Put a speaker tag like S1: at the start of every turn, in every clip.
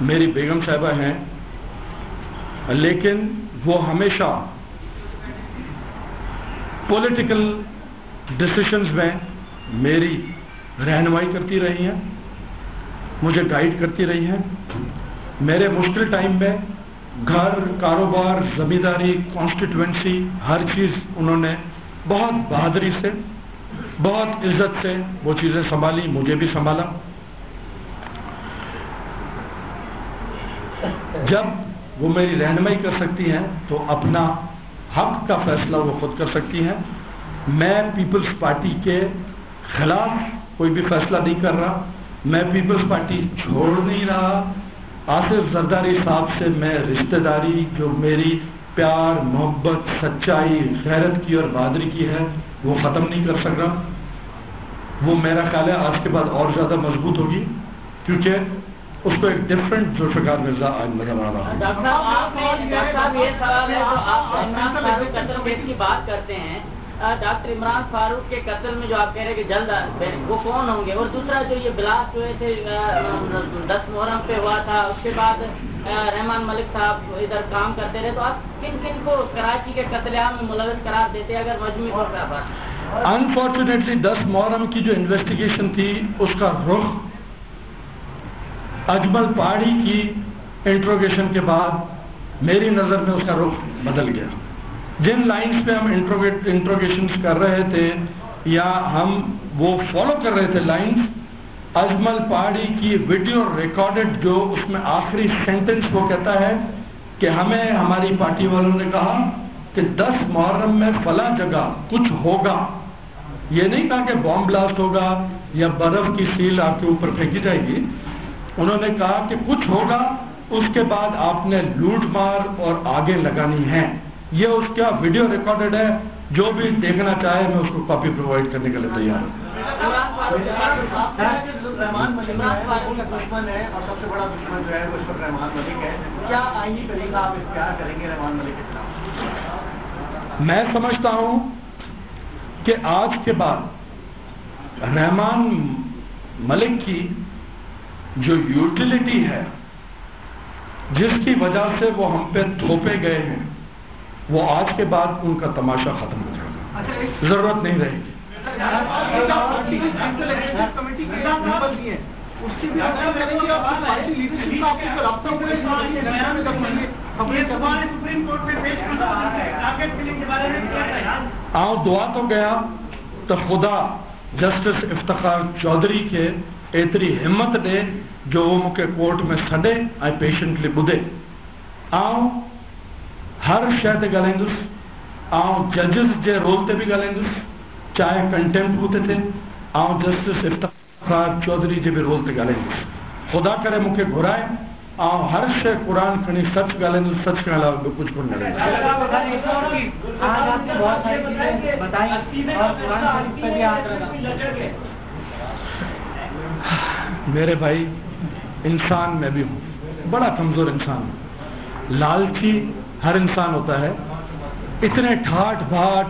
S1: میری بیگم صاحبہ ہیں، لیکن وہ ہمیشہ پولیٹیکل ڈیسیشنز میں میری رہنمائی کرتی رہی ہیں، مجھے گائیڈ کرتی رہی ہیں۔ میرے مشکل ٹائم میں گھر، کاروبار، زمینداری، کانسٹیٹوینسی، ہر چیز انہوں نے بہت بہادری سے، بہت عزت سے وہ چیزیں سنبھالی، مجھے بھی سنبھالا۔ جب وہ میری رہنمائی کر سکتی ہیں تو اپنا حق کا فیصلہ وہ خود کر سکتی ہیں۔ میں پیپلز پارٹی کے خلاف کوئی بھی فیصلہ نہیں کر رہا، میں پیپلز پارٹی چھوڑ نہیں رہا۔ آصف زرداری صاحب سے میں رشتہ داری جو میری پیار، محبت، سچائی، غیرت کی اور بہادری کی ہے وہ ختم نہیں کر سک رہا۔ وہ میرا خیال ہے آج کے بعد اور زیادہ مضبوط ہوگی، کیونکہ اس کو ایک ڈفرینٹ ذوالفقار مرزا آج نظر آ رہا ہے۔
S2: ڈاکٹر صاحب یہ سوال ہے جو آپ عمران فاروق قتل کیس کی بات کرتے ہیں، ڈاکٹر عمران فاروق کے قتل میں جو آپ کہہ رہے ہیں کہ جلد وہ کون ہوں گے؟ اور دوسرا جو یہ بلاسٹ ہوئے تھے 10 محرم پہ ہوا تھا، اس کے بعد رحمان ملک صاحب ادھر کام کرتے رہے، تو آپ کن کن کو کراچی کے قتل عام میں ملوث قرار دیتے اگر مجموعی طور پر بات؟
S1: انفارچونیٹلی 10 محرم کی جو انویسٹیگیشن تھی اس کا رخ اجمل پہاڑی کی انٹروگیشن کے بعد میری نظر میں اس کا رخ بدل گیا۔ جن لائنز پہ ہم انٹروگیشنز کر رہے تھے یا ہم وہ فالو کر رہے تھے لائنز، اجمل پہاڑی کی ویڈیو ریکارڈڈ جو اس میں آخری سینٹنس وہ کہتا ہے کہ ہمیں ہماری پارٹی والوں نے کہا کہ 10 محرم میں فلاں جگہ کچھ ہوگا۔ یہ نہیں کہا کہ بام بلاسٹ ہوگا یا برف کی سیل آپ کے اوپر پھینکی جائے گی، انہوں نے کہا کہ کچھ ہوگا، اس کے بعد آپ نے لوٹ مار اور آگے لگانی ہے۔ یہ اس کا ویڈیو ریکارڈڈ ہے، جو بھی دیکھنا چاہے میں اس کو کاپی پرووائڈ کرنے کے لیے تیار ہوں۔
S3: رحمان ملک کا دشمن ہے اور سب سے بڑا دشمن جو ہے وہ رحمان ملک ہے، کیا آئینی طریقہ آپ اختیار کریں گے رحمان ملک کے خلاف؟
S1: میں سمجھتا ہوں کہ آج کے بعد رحمان ملک کی جو یوٹیلیٹی ہے، جس کی وجہ سے وہ ہم پہ تھوپے گئے ہیں، وہ آج کے بعد ان کا تماشا ختم ہو جائے گا، ضرورت نہیں رہے گی۔ آؤ دعا تو گیا تو خدا جسٹس افتخار چودھری کے ایتری ہمت دے جو وہ مکے کورٹ میں سڈے آئی پیشنٹلی بدے۔ آؤ ہر شہد گلیندس، آؤ ججز جے رول تے بھی گلیندس، چاہے کنٹمپٹ ہوتے تھے، آؤ جسٹس افتخار چودھری جے بھی رول تے گلیندس۔ خدا کرے مکے گھرائے، آؤ ہر شے قرآن کھنی سچ گلیندس، سچ کے علاوہ کچھ کو نہ میرے بھائی، انسان میں بھی ہوں، بڑا کمزور انسان ہوں، لالچی ہر انسان ہوتا ہے۔ اتنے ٹھاٹ بھاٹ،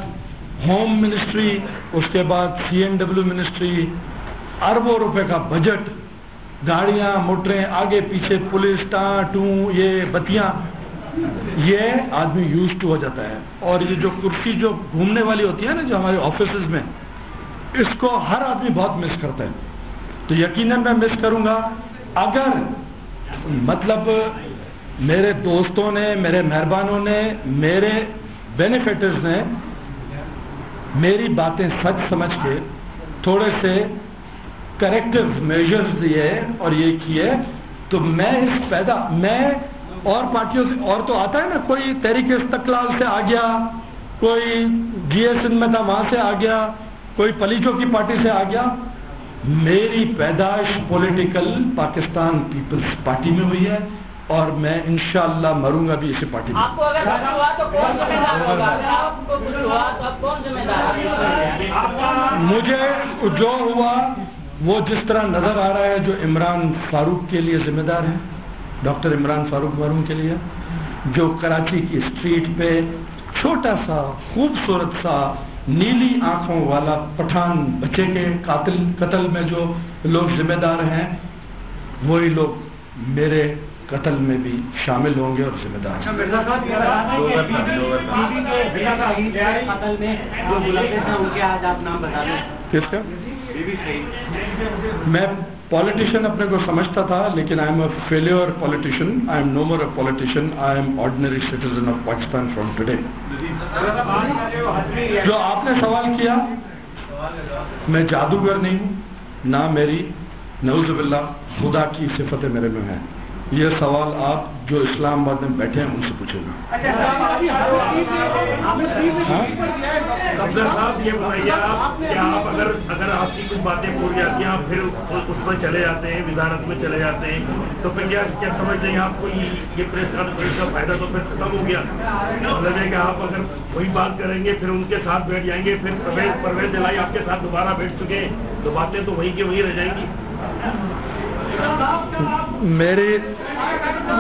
S1: ہوم منسٹری، اس کے بعد CNW منسٹری، اربوں روپے کا بجٹ، گاڑیاں موٹریں آگے پیچھے، پولیس ٹاں ٹوں، یہ بتیاں، یہ آدمی یوز ٹو ہو جاتا ہے۔ اور یہ جو کرسی جو گھومنے والی ہوتی ہے نا جو ہمارے آفیسز میں، اس کو ہر آدمی بہت مس کرتا ہے، تو یقیناً میں مس کروں گا۔ اگر مطلب میرے دوستوں نے، میرے مہربانوں نے، میرے بینیفیٹرز نے میری باتیں سچ سمجھ کے تھوڑے سے کریکٹیو میجرز دیے اور یہ کیے، تو میں اور پارٹیوں سے، اور تو آتا ہے نا، کوئی تحریک استقلال سے آ گیا، کوئی GS میں تھا وہاں سے آ گیا، کوئی پلیچوں کی پارٹی سے آ گیا۔ میری پیدائش پولیٹیکل پاکستان پیپلز پارٹی میں ہوئی ہے، اور میں انشاءاللہ مروں گا بھی اسی پارٹی میں۔
S2: آپ کو اگر کچھ ہوا تو کون ذمہ دار ہوگا؟ آپ کو کچھ ہوا تو آپ کون ذمہ دار ہے؟
S1: مجھے جو ہوا وہ جس طرح نظر آ رہا ہے، جو عمران فاروق کے لیے ذمہ دار ہے، ڈاکٹر عمران فاروق مرحوم کے لیے، جو کراچی کی اسٹریٹ پہ چھوٹا سا خوبصورت سا نیلی آنکھوں والا پٹھان بچے کے قتل میں جو لوگ ذمہ دار ہیں، وہی لوگ میرے قتل میں بھی شامل ہوں گے اور ذمہ دار ہیں۔
S3: مرزا صاحب یہ قتل میں جو ملوث ہیں ان کے آج آپ نام بتا دیں۔
S1: کس کا؟ میں پالیٹیشین اپنے کو سمجھتا تھا، لیکن I am a failure politician, I am no more a politician, I am ordinary citizen of Pakistan from today. جو آپ نے سوال کیا، میں جادوگر نہیں ہوں، نہ میری نعوذ باللہ خدا کی صفتیں میرے میں ہیں۔ یہ سوال آپ جو اسلام آباد میں بیٹھے ہیں ان سے پوچھیں گے۔
S4: صفدر صاحب یہ بتائیے آپ کہ آپ اگر آپ کی کچھ باتیں پوری آتی ہیں آپ پھر اس میں چلے جاتے ہیں، وزارت میں چلے جاتے ہیں، تو پھر کیا سمجھتے ہیں آپ کو یہ پریس کانفرنس کا فائدہ تو پھر ختم ہو گیا؟ مطلب ہے کہ آپ اگر وہی بات کریں گے پھر ان کے ساتھ بیٹھ جائیں گے، پھر پرویز دلائی آپ کے ساتھ دوبارہ بیٹھ چکے تو باتیں تو وہی کی وہی رہ جائیں گی۔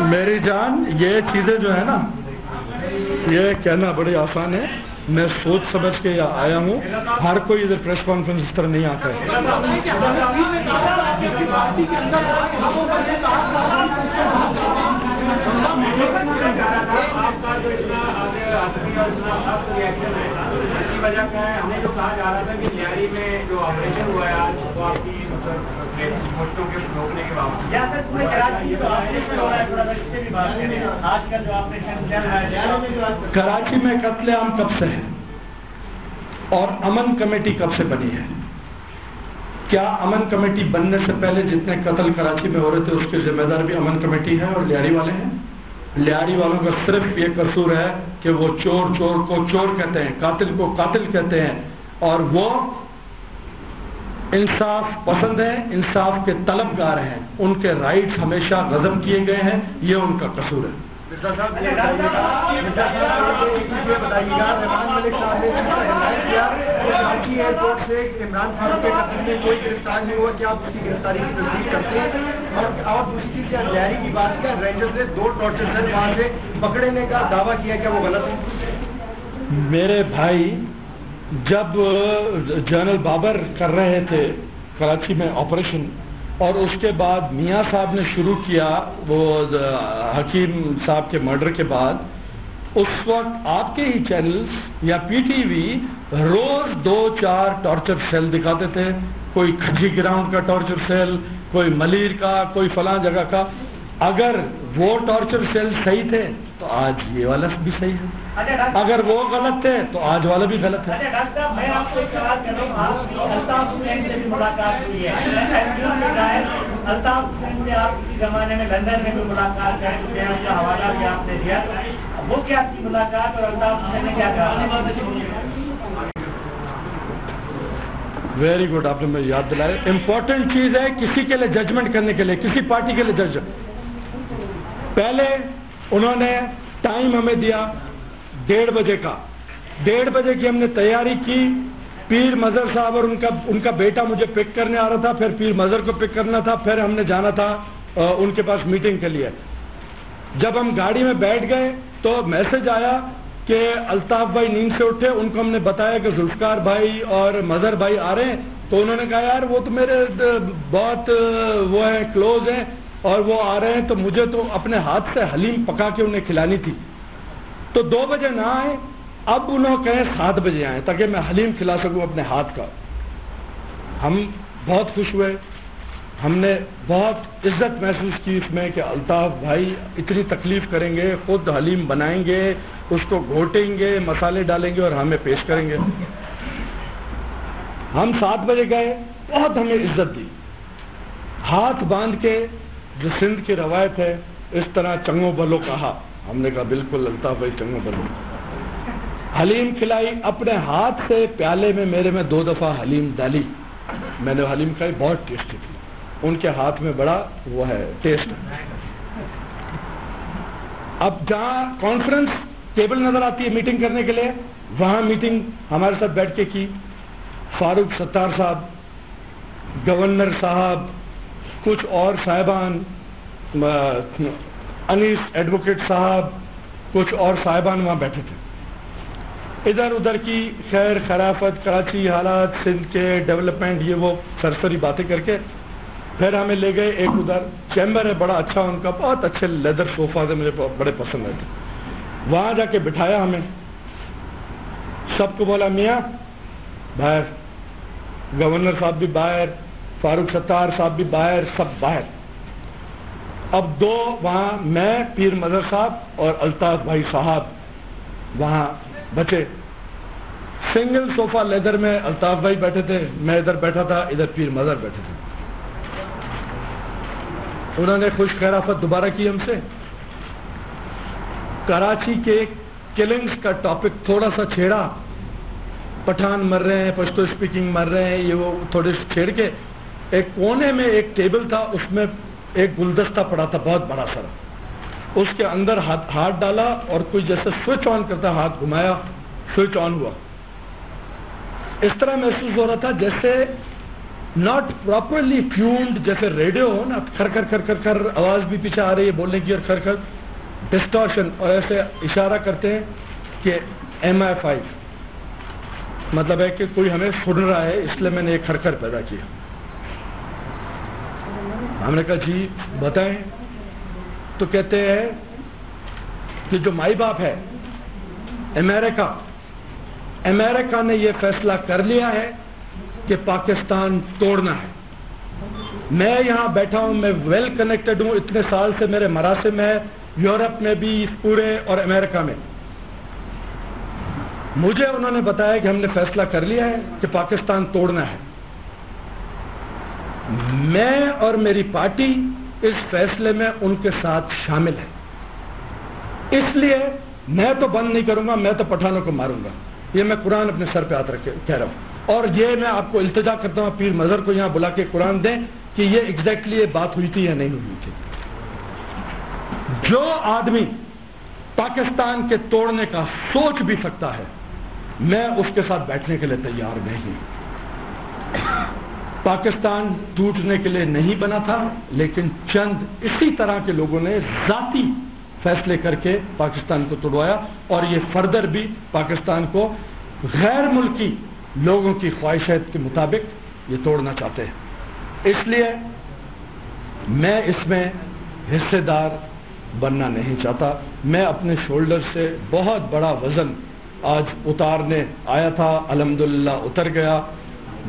S1: میری جان، یہ چیزیں جو ہے نا، یہ کہنا بڑی آسان ہے، میں سوچ سمجھ کے آیا ہوں، ہر کوئی ادھر پریس کانفرنس اس طرح نہیں آتا ہے۔
S3: وجہ کیا ہے؟ ہمیں جو کہا جا رہا تھا کہ لیاری میں جو آپریشن ہوا ہے آج وہ آپ کی پوسٹوں کے روکنے کے باوجود آج کل جو آپریشن چل رہا ہے
S1: کراچی میں قتل عام کب سے ہے اور امن کمیٹی کب سے بنی ہے؟ کیا امن کمیٹی بننے سے پہلے جتنے قتل کراچی میں ہو رہے تھے اس کے ذمہ دار بھی امن کمیٹی ہے اور لیاری والے ہیں؟ لیاری والوں کا صرف یہ قصور ہے کہ وہ چور کو چور کہتے ہیں، قاتل کو قاتل کہتے ہیں، اور وہ انصاف پسند ہیں، انصاف کے طلبگار ہیں، ان کے رائٹس ہمیشہ غضب کیے گئے ہیں، یہ ان کا قصور ہے۔
S3: مرزا صاحب یہ بتائیے گا، رحمان ملک صاحب نے ہدایت کیا کہ کراچی ایئرپورٹ سے عمران خان کے قتل میں کوئی گرفتار نہیں ہوا، کیا آپ اس کی گرفتاری کی تصدیق کرتے ہیں؟ اور دوسری چیز کیا لیاری کی بات کیا رینجر نے 2 ٹارچر سیل وہاں سے پکڑنے کا دعویٰ کیا، کیا وہ غلط ہے؟
S1: میرے بھائی، جب جنرل بابر کر رہے تھے کراچی میں آپریشن اور اس کے بعد میاں صاحب نے شروع کیا وہ حکیم صاحب کے مرڈر کے بعد، اس وقت آپ کے ہی چینلز یا پی ٹی وی روز 2-4 ٹارچر سیل دکھاتے تھے، کوئی کھجی گراؤنڈ کا ٹارچر سیل، کوئی ملیر کا، کوئی فلاں جگہ کا۔ اگر وہ ٹارچر سیل صحیح تھے تو آج یہ والا بھی صحیح ہے، اگر وہ غلط تھے تو آج والا بھی غلط ہے۔
S3: ڈاکٹر صاحب میں آپ کو ایک سوال کر رہا ہوں، آپ کی الطاف حسین سے بھی ملاقات ہوئی ہے، الطاف حسین سے آپ کسی زمانے میں لندن میں بھی ملاقات کر چکے ہیں، اس کا حوالہ بھی آپ نے دیا، وہ کیا تھی ملاقات اور الطاف حسین نے کیا کہا؟
S1: ویری گڈ، آپ نے مجھے یاد دلایا۔ امپورٹنٹ چیز ہے کسی کے لیے ججمنٹ کرنے کے لیے، کسی پارٹی کے لیے جج، پہلے انہوں نے ٹائم ہمیں دیا 1:30 بجے کا، 1:30 بجے کی ہم نے تیاری کی، پیر مظہر صاحب اور ان کا بیٹا مجھے پک کرنے آ رہا تھا، پھر پیر مظہر کو پک کرنا تھا، پھر ہم نے جانا تھا ان کے پاس میٹنگ کے لیے۔ جب ہم گاڑی میں بیٹھ گئے تو میسج آیا کہ الطاف بھائی نیند سے اٹھے، ان کو ہم نے بتایا کہ ذوالفقار بھائی اور مظہر بھائی آ رہے ہیں، تو انہوں نے کہا یار وہ تو میرے بہت وہ ہیں، کلوز ہیں، اور وہ آ رہے ہیں تو مجھے تو اپنے ہاتھ سے حلیم پکا کے انہیں کھلانی تھی، تو 2 بجے نہ آئے، اب انہوں کہیں 7 بجے آئیں تاکہ میں حلیم کھلا سکوں اپنے ہاتھ کا۔ ہم بہت خوش ہوئے، ہم نے بہت عزت محسوس کی اس میں کہ الطاف بھائی اتنی تکلیف کریں گے، خود حلیم بنائیں گے، اس کو گھوٹیں گے، مسالے ڈالیں گے اور ہمیں پیش کریں گے۔ ہم 7 بجے گئے، بہت ہمیں عزت دی، ہاتھ باندھ کے، جو سندھ کی روایت ہے، اس طرح چنگو بلو کہا، ہم نے کہا بالکل الطاف بھائی چنگو بلو، حلیم کھلائی، اپنے ہاتھ سے پیالے میں میرے میں 2 دفعہ حلیم ڈالی، میں نے حلیم کھائی، بہت ٹیسٹی تھی، ان کے ہاتھ میں بڑا وہ ہے ٹیسٹ۔ اب جہاں کانفرنس ٹیبل نظر آتی ہے میٹنگ کرنے کے لیے، وہاں میٹنگ ہمارے ساتھ بیٹھ کے کی فاروق ستار صاحب، گورنر صاحب، کچھ اور صاحبان، انیس ایڈوکیٹ صاحب، کچھ اور صاحبان وہاں بیٹھے تھے، ادھر ادھر کی خیر خرافت، کراچی حالات، سندھ کے ڈیولپمنٹ، یہ وہ سرسری باتیں کر کے پھر ہمیں لے گئے ایک ادھر چیمبر ہے بڑا اچھا ان کا، بہت اچھے لیدر صوفہ سے مجھے بڑے پسند آئے تھے. وہاں جا کے بٹھایا ہمیں، سب کو بولا میاں باہر، گورنر صاحب بھی باہر، فاروق ستار صاحب بھی باہر، سب باہر. اب دو وہاں میں، پیر مظہر صاحب اور الطاف بھائی صاحب وہاں بچے. سنگل صوفہ لیدر میں الطاف بھائی بیٹھے تھے، میں ادھر بیٹھا تھا، ادھر پیر مظہر بیٹھے تھے. انہوں نے خوش خیرافت دوبارہ کی ہم سے. کراچی کے کلنگز کا ٹاپک تھوڑا سا چھیڑا، پٹھان مر رہے ہیں، پشتو اسپیکنگ مر رہے ہیں، یہ وہ تھوڑے سے چھیڑ کے ایک کونے میں ایک ٹیبل تھا، اس میں ایک گلدستہ پڑا تھا بہت بڑا سارا، اس کے اندر ہاتھ ڈالا اور کوئی جیسے سوئچ آن کرتا ہاتھ گھمایا، سوئچ آن ہوا. اس طرح محسوس ہو رہا تھا جیسے ناٹ پراپرلی ٹیونڈ، جیسے ریڈیو ہو نا، کھر کھر کھر کھر کھر آواز بھی پیچھے آ رہی ہے بولنے کی، اور کھر کھر ڈسٹارشن، اور ایسے اشارہ کرتے ہیں کہ MI5 مطلب ہے کہ کوئی ہمیں سن رہا ہے، اس لیے میں نے ایک کھر پیدا کیا. ہم نے کہا جی بتائیں. تو کہتے ہیں کہ جو مائی باپ ہے امریکہ نے یہ فیصلہ کر لیا ہے کہ پاکستان توڑنا ہے. میں یہاں بیٹھا ہوں، میں ویل کنیکٹڈ ہوں، اتنے سال سے میرے مراسم ہے یورپ میں بھی پورے اور امریکہ میں. مجھے انہوں نے بتایا کہ ہم نے فیصلہ کر لیا ہے کہ پاکستان توڑنا ہے. میں اور میری پارٹی اس فیصلے میں ان کے ساتھ شامل ہے. اس لیے میں تو بند نہیں کروں گا، میں تو پٹھانوں کو ماروں گا. یہ میں قرآن اپنے سر پہ ہاتھ رکھ کے کہہ رہا ہوں. اور یہ میں آپ کو التجا کرتا ہوں، پیر مظہر کو یہاں بلا کے قرآن دیں کہ یہ ایگزیکٹلی یہ بات ہوئی تھی یا نہیں ہوئی تھی. جو آدمی پاکستان کے توڑنے کا سوچ بھی سکتا ہے، میں اس کے ساتھ بیٹھنے کے لیے تیار نہیں. پاکستان ٹوٹنے کے لیے نہیں بنا تھا، لیکن چند اسی طرح کے لوگوں نے ذاتی فیصلے کر کے پاکستان کو توڑوایا، اور یہ فردر بھی پاکستان کو غیر ملکی لوگوں کی خواہشات کے مطابق یہ توڑنا چاہتے ہیں. اس لیے میں اس میں حصے دار بننا نہیں چاہتا. میں اپنے شولڈر سے بہت بڑا وزن آج اتارنے آیا تھا، الحمدللہ اتر گیا.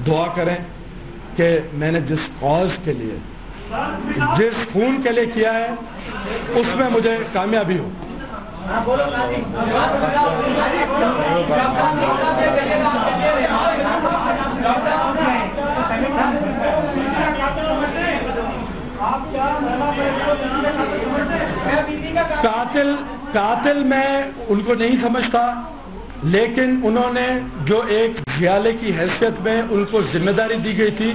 S1: دعا کریں کہ میں نے جس کاز کے لیے، جس خون کے لیے کیا ہے، اس میں مجھے کامیابی ہو. قاتل میں ان کو نہیں سمجھتا، لیکن انہوں نے جو ایک خیالے کی حیثیت میں ان کو ذمہ داری دی گئی تھی،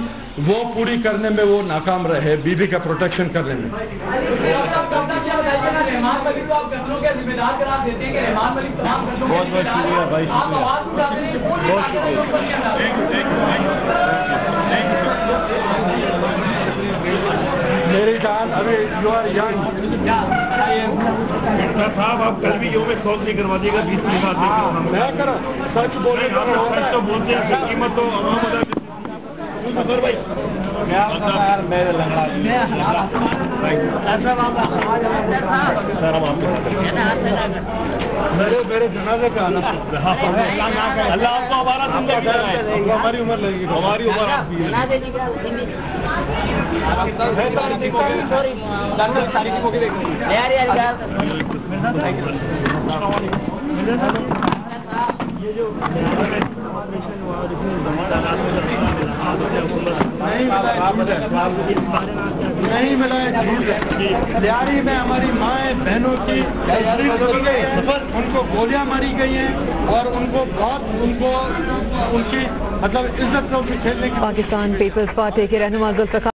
S1: وہ پوری کرنے میں وہ ناکام رہے، بیوی کا پروٹیکشن کرنے میں. بہت بہت شکریہ بھائی، میری جان. ابھی یو آر ینگ
S4: صاحب، آپ کل بھی یوم سوگ نہیں کروا دیے گا 20 بات
S1: میں کرا سچ بولے
S4: تو بولتے ہیں، قیمت تو عوام بھائی
S1: میرے لگا میرے جنازے کا آنا.
S4: اللہ آپ کو ہمارا
S1: ہماری عمر لگے گی، ہماری عمر آپ کی نہیں ملا ہے. تیاری میں ہماری مائیں بہنوں کی ان کو گولیاں ماری گئی ہیں، اور ان کو بہت ان کی مطلب عزت سے ان کی کھیلنے کی.
S5: پاکستان پیپلز پارٹی کے رہنما ذوالفقار